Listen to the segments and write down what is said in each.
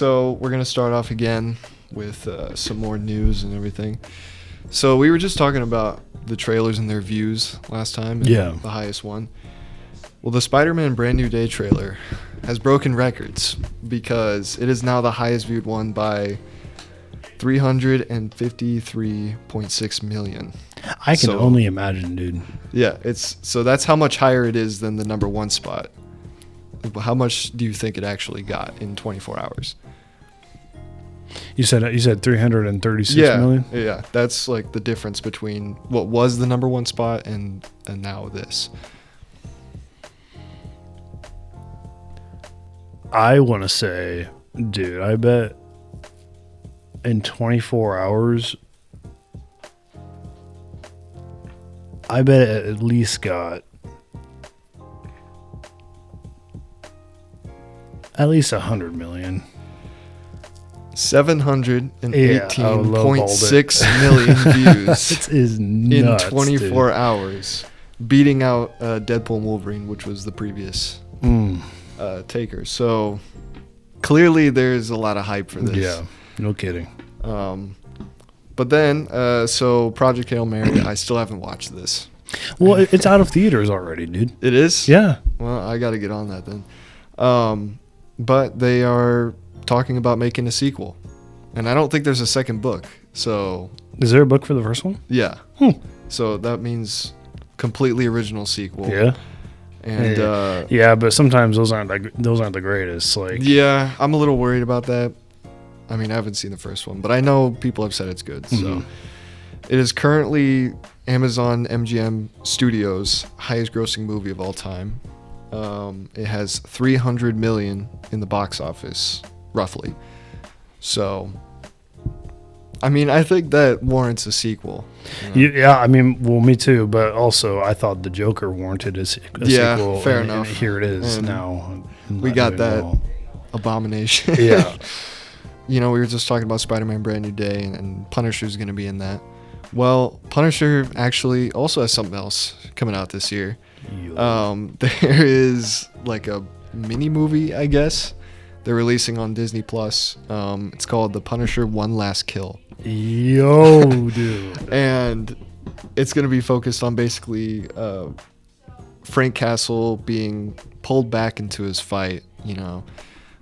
so we're going to start off again with some more news and everything. So we were just talking about the trailers and their views last time. Yeah. The highest one. Well, the Spider-Man Brand New Day trailer has broken records because it is now the highest viewed one by 353.6 million. I can only imagine, dude. Yeah, so that's how much higher it is than the number one spot. How much do you think it actually got in 24 hours? You said 336 million? Yeah, that's like the difference between what was the number one spot and now this. I want to say, dude, I bet in 24 hours, I bet it at least got at least 100 million. 718.6 million views. This is nuts, in 24 dude. hours, beating out Deadpool and Wolverine, which was the previous taker. So clearly there's a lot of hype for this. Yeah, no kidding. But then, so Project Hail Mary, I still haven't watched this. Well, it's out of theaters already, dude. It is? Yeah. Well, I got to get on that then. But they are talking about making a sequel. And I don't think there's a second book. So Is there a book for the first one? yeah. So that means completely original sequel. Yeah. And yeah, but sometimes those aren't the greatest. Like, yeah, I'm a little worried about that. I mean, I haven't seen the first one, but I know people have said it's good. So it is currently Amazon MGM Studios' highest grossing movie of all time. It has 300 million in the box office, roughly. So, I mean, I think that warrants a sequel. yeah, I mean, well, me too. But also, I thought the Joker warranted a sequel. Fair and enough. Here it is And now. we got that abomination. Yeah. You know, we were just talking about Spider-Man Brand New Day, and Punisher's going to be in that. Well, Punisher actually also has something else coming out this year. There is like a mini movie, I guess, they're releasing on Disney Plus. It's called The Punisher: One Last Kill. Yo, dude. And it's going to be focused on basically Frank Castle being pulled back into his fight, you know,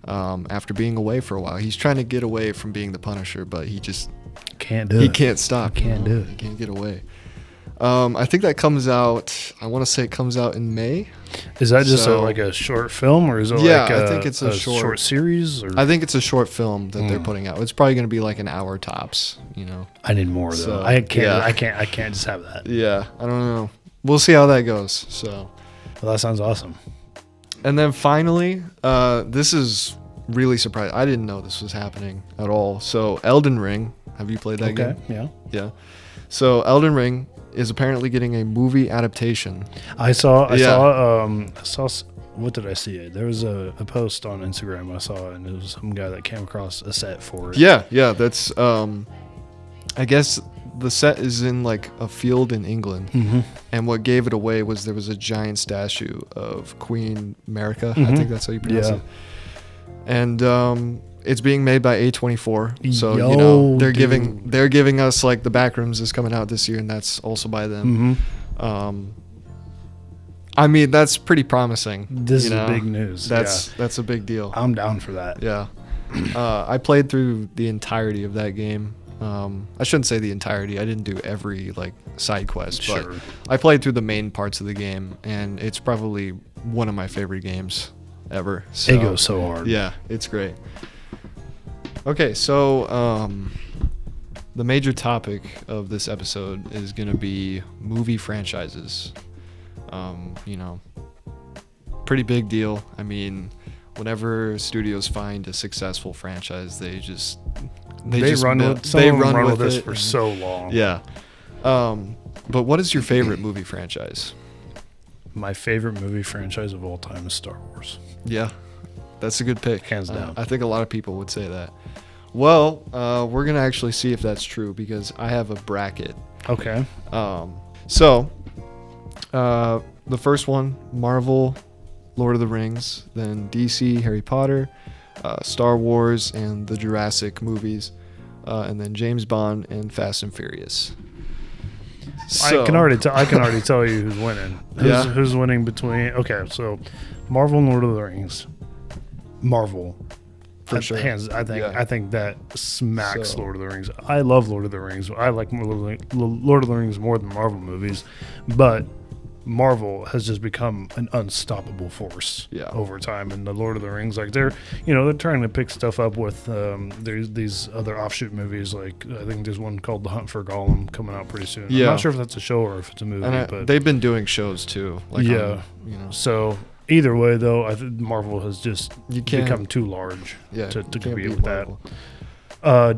after being away for a while. He's trying to get away from being the Punisher, but he just can't do it. He can't stop. He can't do it. He can't get away. I think that comes out, I want to say it comes out in May. Is that just like a short film, or is it like I think it's a short series? Or? I think it's a short film that they're putting out. It's probably going to be like an hour tops, you know. I need more though. So, I can't just have that. Yeah, I don't know. We'll see how that goes. So, well, that sounds awesome. And then finally, this is really surprising. I didn't know this was happening at all. So, Elden Ring. Have you played that game? Yeah. Yeah. So, Elden Ring is apparently getting a movie adaptation. I saw what did I see? There was a post on Instagram I saw, and it was some guy that came across a set for it. Yeah, that's I guess the set is in like a field in England. And what gave it away was there was a giant statue of Queen Marika. I think that's how you pronounce it. And it's being made by A24, so you know they're giving us like the Backrooms is coming out this year, and that's also by them. I mean, that's pretty promising. This is big news. That's a big deal. I'm down for that. Yeah, I played through the entirety of that game. I shouldn't say the entirety. I didn't do every like side quest, but I played through the main parts of the game, and it's probably one of my favorite games ever. So, it goes so hard. Yeah, it's great. Okay, so the major topic of this episode is going to be movie franchises. You know, pretty big deal. I mean, whenever studios find a successful franchise, they run with this it for so long. Yeah. But what is your favorite movie franchise? My favorite movie franchise of all time is Star Wars. Yeah, that's a good pick. Hands down. I think a lot of people would say that. Well, we're going to actually see if that's true because I have a bracket. Okay. So, the first one, Marvel, Lord of the Rings, then DC, Harry Potter, Star Wars and the Jurassic movies, and then James Bond and Fast and Furious. So, I can already tell you who's winning. Who's winning between? Okay, so Marvel and Lord of the Rings. Marvel, for sure. I think that smacks So- Lord of the Rings. I love Lord of the Rings. I like Lord of the Rings more than Marvel movies, but Marvel has just become an unstoppable force over time. And the Lord of the Rings, like they're trying to pick stuff up with there's these other offshoot movies. Like I think there's one called The Hunt for Gollum coming out pretty soon. Yeah. I'm not sure if that's a show or if it's a movie, but they've been doing shows too. Like So either way, though, I think Marvel has just become too large to you can't compete beat with that. Marvel. Are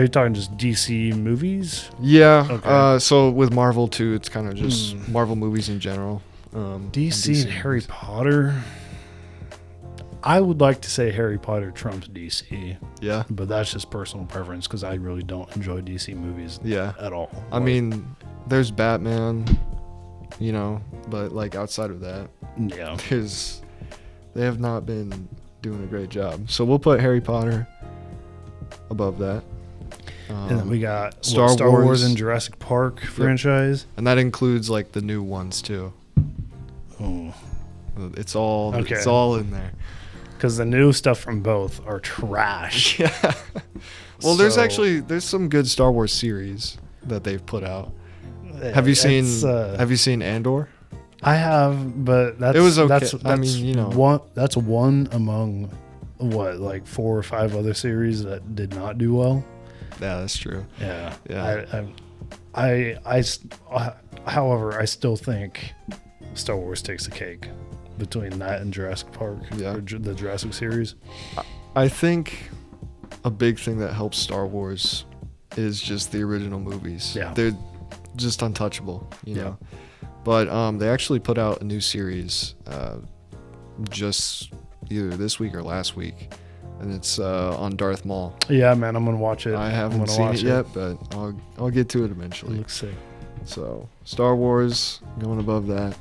you talking just DC movies? Yeah. Okay. So with Marvel too, it's kind of just Marvel movies in general. DC and Harry Potter. I would like to say Harry Potter trumps DC. Yeah. But that's just personal preference because I really don't enjoy DC movies at all. I mean, there's Batman, but like outside of that, they have not been doing a great job. So we'll put Harry Potter above that. And then we got Star Wars Wars and Jurassic Park franchise. And that includes like the new ones too. Oh. It's all in there. Because the new stuff from both are trash. Yeah. Well, there's some good Star Wars series that they've put out. Have you seen Andor? I have, but that's it was okay. That's that's one among like 4 or 5 other series that did not do well. Yeah, that's true. Yeah. However, I still think Star Wars takes the cake between that and Jurassic Park, or the Jurassic series. I think a big thing that helps Star Wars is just the original movies. Yeah. They're just untouchable, you know. But they actually put out a new series just either this week or last week, and it's on Darth Maul. Yeah, man, I'm gonna watch it. I haven't seen it yet, but I'll get to it eventually. It looks sick. So Star Wars going above that.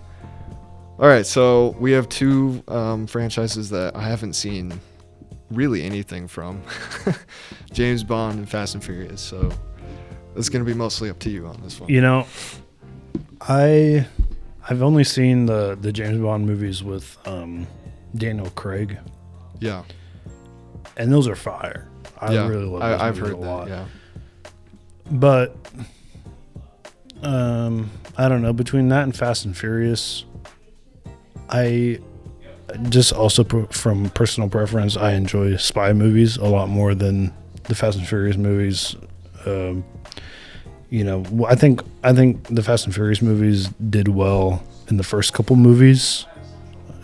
All right, so we have 2 franchises that I haven't seen really anything from. James Bond and Fast and Furious. So it's going to be mostly up to you on this one. I've only seen the James Bond movies with Daniel Craig. Yeah. And those are fire. I really love those I've movies heard a lot. that, yeah. But I don't know, between that and Fast and Furious, I just also from personal preference, I enjoy spy movies a lot more than the Fast and Furious movies. I think the Fast and Furious movies did well in the first couple movies.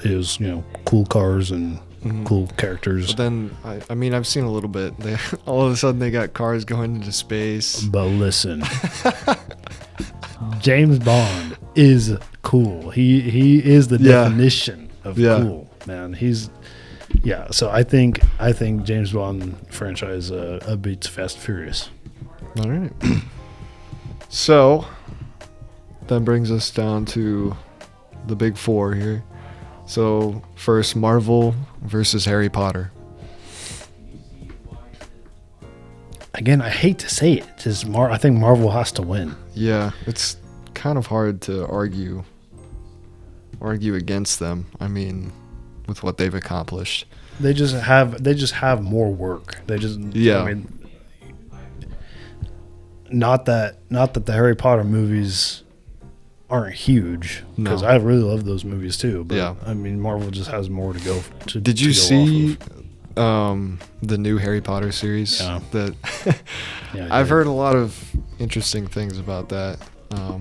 It was, cool cars and cool characters. But then, I've seen a little bit. All of a sudden, they got cars going into space. But listen, James Bond is cool. He is the definition of cool, man. So I think James Bond franchise beats Fast and Furious. All right. So that brings us down to the big 4 here. So first, Marvel versus Harry Potter. Again, I hate to say it, I think Marvel has to win. Yeah, it's kind of hard to argue against them. I mean, with what they've accomplished, they just have more work. Not that the Harry Potter movies aren't huge, because I really love those movies too. But Marvel just has more to go. Did you see the new Harry Potter series? Yeah. I've heard a lot of interesting things about that. A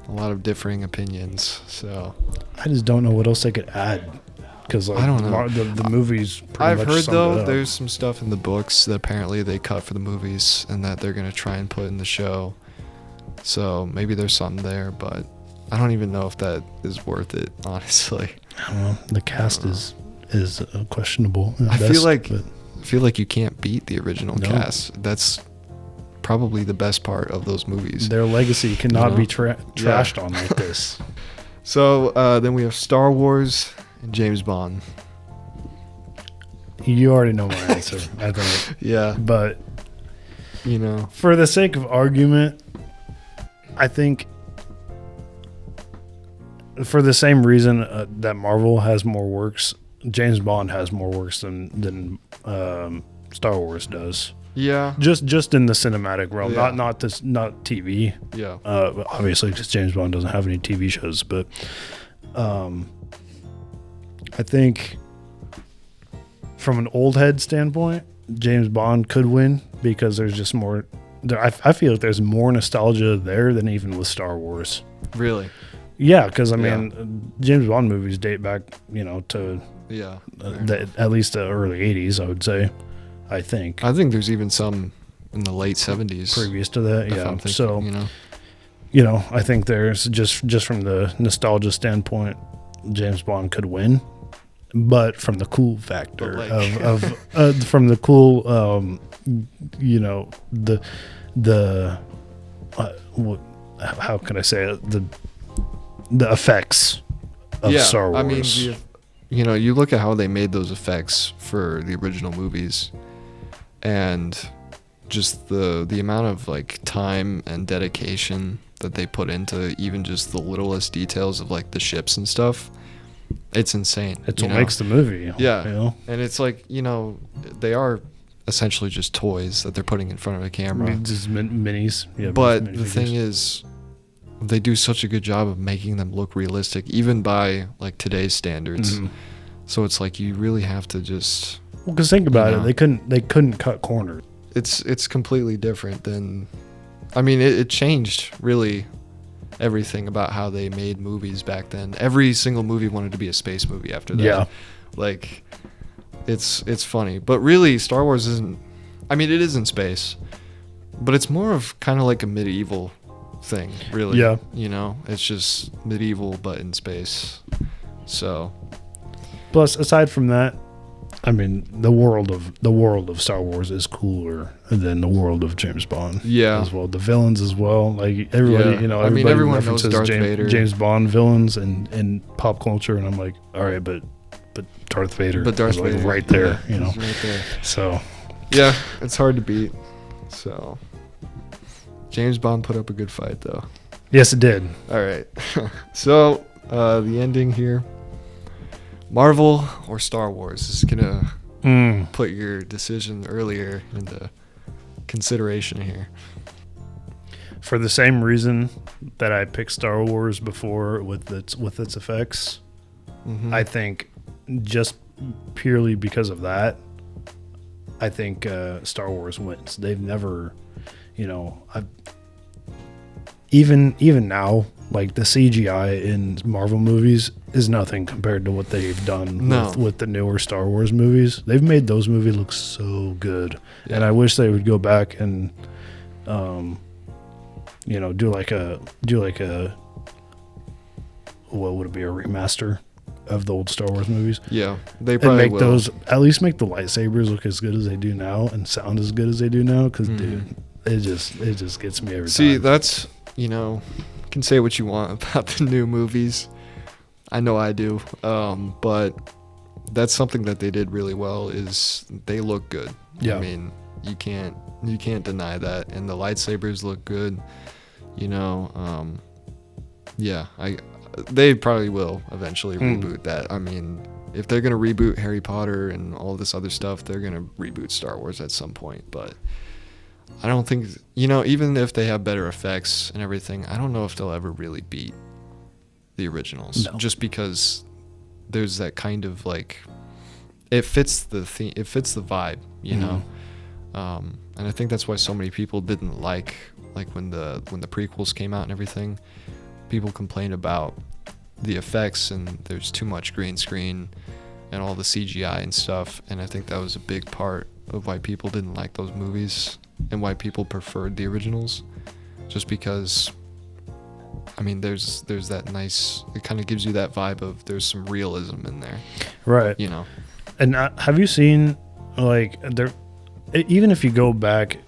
lot of differing opinions. So I just don't know what else they could add. Because I don't know. The movies pretty I've much heard though it there's some stuff in the books that apparently they cut for the movies and that they're gonna try and put in the show. So maybe there's something there, but I don't even know if that is worth it, honestly. Well, the cast is questionable. I feel like you can't beat the original cast. That's probably the best part of those movies. Their legacy cannot be trashed on like this. So then we have Star Wars and James Bond. You already know my answer, I think. Yeah, But you know. for the sake of argument, I think for the same reason that Marvel has more works, James Bond has more works than Star Wars does. Yeah, Just in the cinematic realm, Yeah. not TV. yeah, Obviously, because James Bond doesn't have any TV shows, but I think from an old head standpoint, James Bond could win because there's just more. I feel like there's more nostalgia there than even with Star Wars. really. Yeah, because I mean, James Bond movies date back, to Yeah, at least the early '80s, I would say. I think I think there's even some in the late 70s. previous to that, if yeah. I'm thinking, So you know, I think there's just from the nostalgia standpoint, James Bond could win, but from the cool factor But, like- of from the cool, how can I say it, the effects of Star Wars. I mean, you look at how they made those effects for the original movies, and just the amount of like time and dedication that they put into even just the littlest details of like the ships and stuff. It's insane. it's you what know? makes the movie. Yeah. And it's like, they are essentially just toys that they're putting in front of a camera. Just minis. Yeah, But minifigures. the thing is, they do such a good job of making them look realistic, even by like today's standards. Mhm. So it's like you really have to just. Well, because think about you it, know. they couldn't cut corners. It's completely different than. I mean, it changed really everything about how they made movies back then. Every single movie wanted to be a space movie after that. Yeah. Like, it's funny, but really, Star Wars isn't. I mean, it is in space, but it's more of kind of like a medieval thing, really. Yeah. It's just medieval but in space. So Plus, aside from that, I mean, the world of Star Wars is cooler than the world of James Bond. yeah, As well, the villains as well. Like everybody, Yeah. I mean, everybody everyone knows references Darth Vader. James Bond villains and pop culture, and I'm like, all right, but Darth Vader, but Darth is like Vader, right there, yeah, he's right there. So Yeah, it's hard to beat. So James Bond put up a good fight, though. yes, it did. All right. So the ending here. Marvel or Star Wars is gonna put your decision earlier into consideration here. For the same reason that I picked Star Wars before with its effects, Mhm. I think just purely because of that, I think Star Wars wins. They've never, even now, like the CGI in Marvel movies is nothing compared to what they've done No. with the newer Star Wars movies. They've made those movies look so good, and Yeah. I wish they would go back and, do like a what would it be, a remaster of the old Star Wars movies, Yeah, they and probably make will. those, at least make the lightsabers look as good as they do now and sound as good as they do now. Because dude, it just gets me every See, time. that's, you can say what you want about the new movies. I know I do. But that's something that they did really well is they look good. Yeah. I mean, you can't deny that. And the lightsabers look good. Yeah, they probably will eventually reboot that. I mean, if they're going to reboot Harry Potter and all this other stuff, they're going to reboot Star Wars at some point. But I don't think, even if they have better effects and everything, I don't know if they'll ever really beat the originals. No. Just because there's that kind of like, it fits the theme, it fits the vibe, and I think that's why so many people didn't like when the prequels came out and everything. People complained about the effects and there's too much green screen and all the CGI and stuff, and I think that was a big part of why people didn't like those movies and why people preferred the originals, just because I mean there's that nice, it kind of gives you that vibe of there's some realism in there, Right. And have you seen, like, even if you go back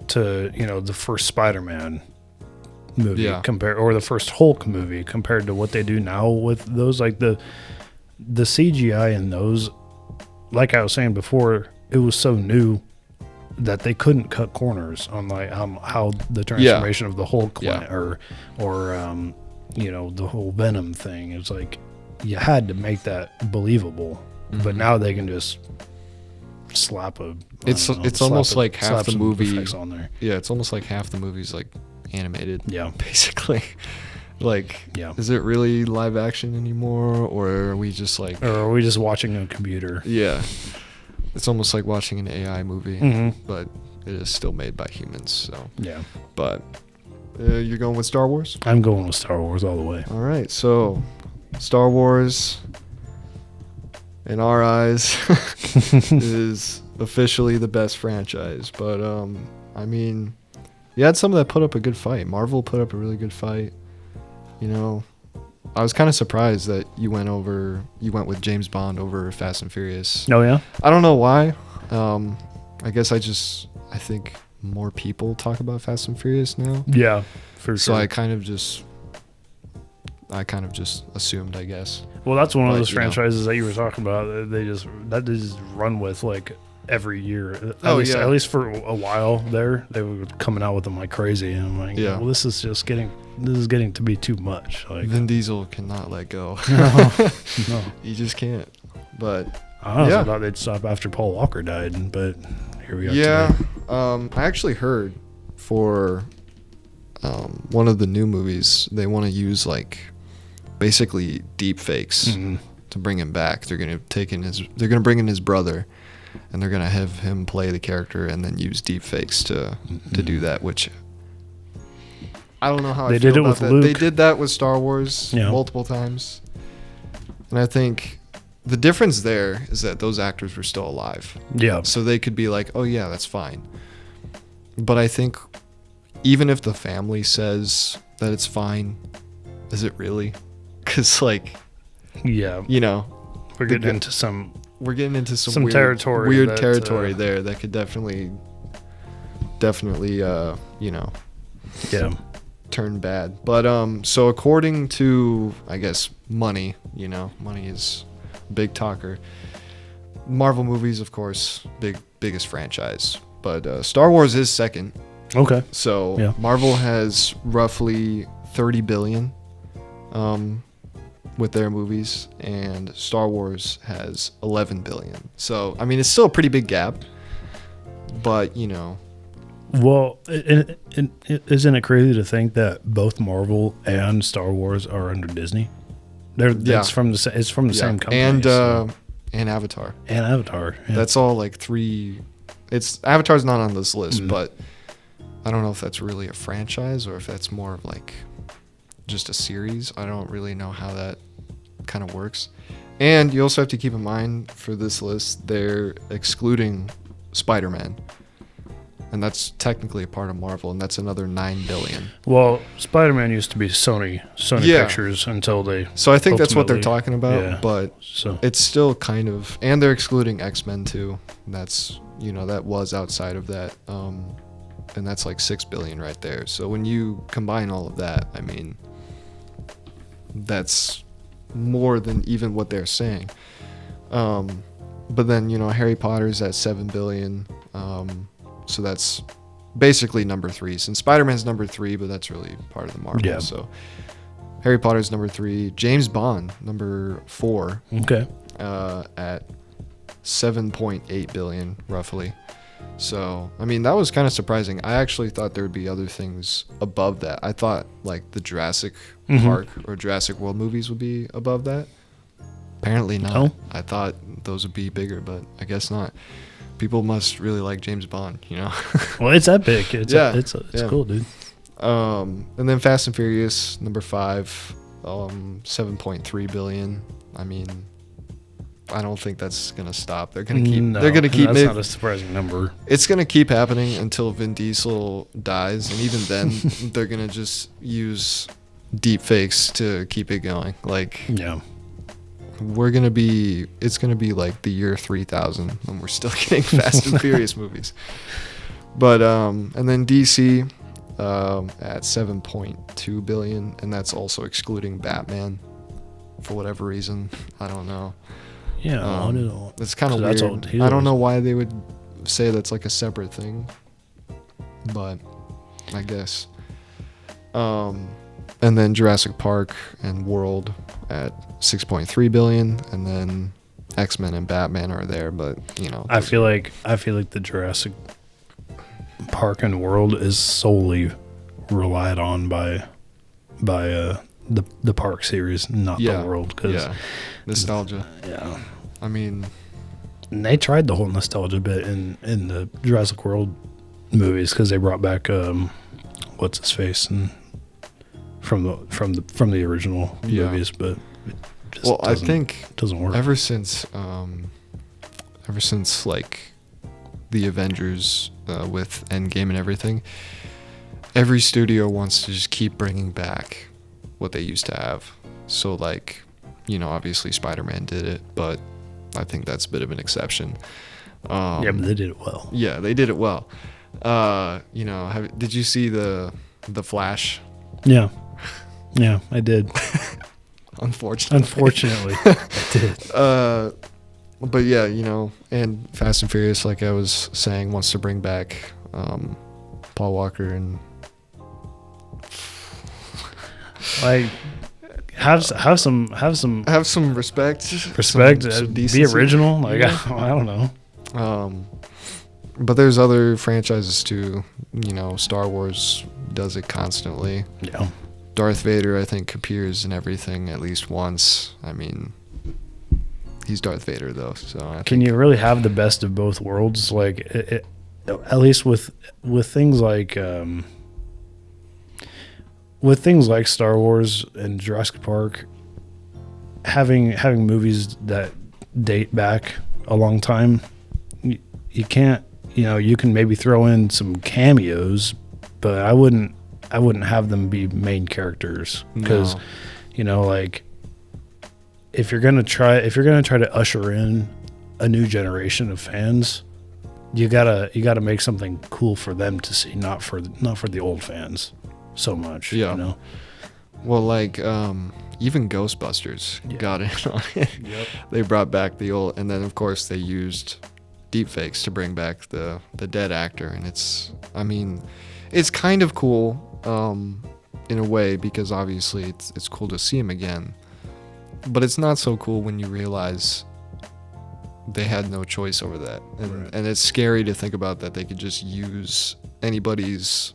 to the first Spider-Man movie, Yeah. or the first Hulk movie, compared to what they do now with those, like the CGI in those, like I was saying before, it was so new that they couldn't cut corners on like how the transformation of the Hulk went, or the whole Venom thing. It's like you had to make that believable, but now they can just slap it's almost like half the movie on there. Yeah, it's almost like half the movie's like animated. Yeah, basically. Like, is it really live action anymore, or are we just watching a computer? Yeah, it's almost like watching an AI movie, but it is still made by humans. So yeah, but you're going with Star Wars? I'm going with Star Wars all the way. All right, so Star Wars, in our eyes, is officially the best franchise. But I mean, you had some that put up a good fight. Marvel put up a really good fight. You know, I was kind of surprised that you went with James Bond over Fast and Furious. Oh yeah? I don't know why. I guess I think more people talk about Fast and Furious now. Yeah, for sure. So I kind of just assumed, I guess. Well, that's one of those franchises that you were talking about. They just run with like every year. At least for a while there, they were coming out with them like crazy. And I'm like, well, this is getting to be too much. Like Vin Diesel cannot let go. No. He just can't. But I honestly thought they'd stop after Paul Walker died, but here we are. Yeah. I actually heard for one of the new movies, they want to use like basically deep fakes to bring him back. They're gonna bring in his brother, and they're gonna have him play the character and then use deep fakes to do that, which I don't know how they I feel did it about with that. Luke. They did that with Star Wars multiple times, and I think the difference there is that those actors were still alive. Yeah. So they could be like, oh yeah, that's fine. But I think even if the family says that it's fine, is it really? Because like, we're getting into some weird territory territory there that could definitely turn bad. But so according to, I guess, money is a big talker. Marvel movies, of course, biggest franchise, but Star Wars is second. Okay. So Marvel has roughly 30 billion with their movies, and Star Wars has 11 billion. So I mean, it's still a pretty big gap, but well, isn't it crazy to think that both Marvel and Star Wars are under Disney? It's from the same company, and Avatar. And Avatar. Yeah. That's all like three. Avatar's not on this list, but I don't know if that's really a franchise or if that's more of like just a series. I don't really know how that kind of works. And you also have to keep in mind for this list, they're excluding Spider-Man. And that's technically a part of Marvel, and that's another 9 billion. Well, Spider-Man used to be Sony Pictures until they. So I think that's what they're talking about, but so it's still kind of, and they're excluding X-Men too. That's that was outside of that, and that's like 6 billion right there. So when you combine all of that, I mean, that's more than even what they're saying. But then Harry Potter's at 7 billion. So that's basically number 3. Since Spider-Man's number 3, but that's really part of the Marvel. Yeah. So Harry Potter's number 3. James Bond, number 4. Okay. At 7.8 billion, roughly. So, I mean, that was kind of surprising. I actually thought there would be other things above that. I thought, like, the Jurassic Park or Jurassic World movies would be above that. Apparently not. Oh. I thought those would be bigger, but I guess not. People must really like James Bond, Well, it's epic. It's cool, dude. And then Fast and Furious, number 5, 7.3 billion. I mean, I don't think that's gonna stop. They're gonna keep. No, they're gonna keep. That's not a surprising number. It's gonna keep happening until Vin Diesel dies, and even then, they're gonna just use deep fakes to keep it going. Like, it's gonna be like the year 3000 when we're still getting Fast and Furious movies. But and then DC at 7.2 billion, and that's also excluding Batman for whatever reason. I don't know. Yeah, Haunted. It's kind of 'Cause weird. that's all- I don't know why they would say that's like a separate thing, but I guess. And then Jurassic Park and World at 6.3 billion, and then X-Men and Batman are there, but you know. I feel like the Jurassic Park and World is solely relied on by the Park series, not the World. Cause, nostalgia. Yeah. I mean, and they tried the whole nostalgia bit in the Jurassic World movies because they brought back what's his face and from the original movies, but it just I think doesn't work. ever since like the Avengers with Endgame and everything, every studio wants to just keep bringing back what they used to have. So like, you know, obviously Spider-Man did it, but I think that's a bit of an exception. Yeah, but they did it well. Yeah, they did it well. You know, did you see the Flash? Yeah, I did. Unfortunately, I did. But yeah, you know, and Fast and Furious, like I was saying, wants to bring back Paul Walker and like have some respect, some be decency. original. Like Yeah. I don't know. But there's other franchises too. You know, Star Wars does it constantly. Yeah. Darth Vader, I think, appears in everything at least once. I mean, he's Darth Vader though, so Can you really have the best of both worlds? Like, at least with things like Star Wars and Jurassic Park, having movies that date back a long time, you can't. You know, you can maybe throw in some cameos, but I wouldn't have them be main characters because, you know, like if you're gonna try to usher in a new generation of fans, you gotta make something cool for them to see, not for the old fans so much. Yeah. You know? Well, like even Ghostbusters got in on it. Yep. They brought back the old, and then of course they used deepfakes to bring back the dead actor, and it's kind of cool in a way, because obviously it's cool to see him again, but it's not so cool when you realize they had no choice over that, and it's scary to think about that they could just use anybody's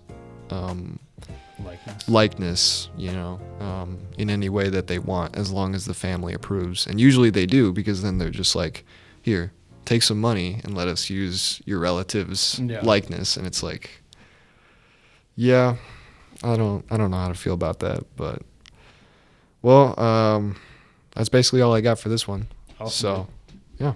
likeness, you know, in any way that they want, as long as the family approves. And usually they do, because then they're just like, here, take some money and let us use your relative's likeness. And it's like, yeah, I don't know how to feel about that, but well, that's basically all I got for this one. Awesome. So yeah.